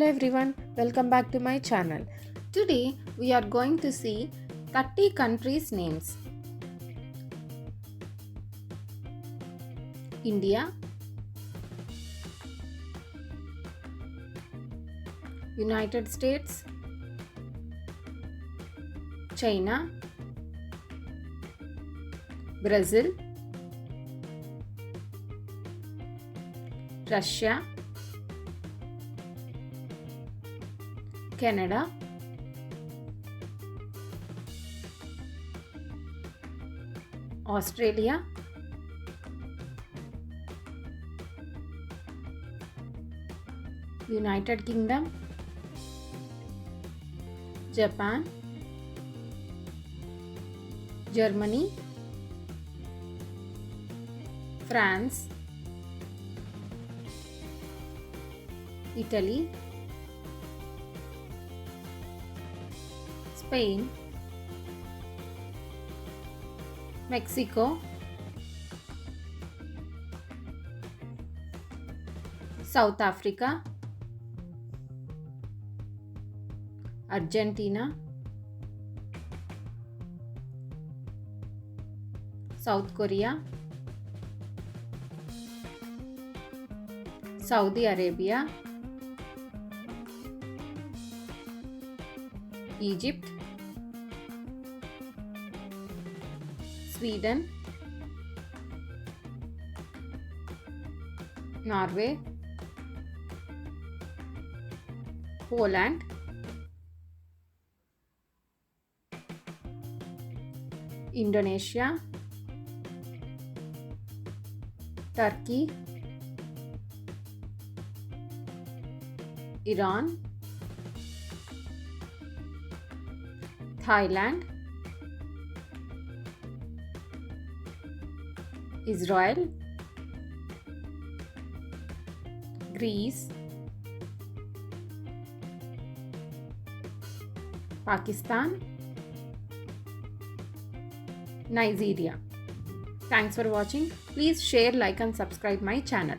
Hello everyone, welcome back to my channel. Today we are going to see 30 countries names. India, United States, China, Brazil, Russia, Canada, Australia, United Kingdom, Japan, Germany, France, Italy, Spain, Mexico, South Africa, Argentina, South Korea, Saudi Arabia, Egypt, Sweden, Norway, Poland, Indonesia, Turkey, Iran, Thailand, Israel, Greece, Pakistan, Nigeria. Thanks for watching. Please share, like and subscribe my channel.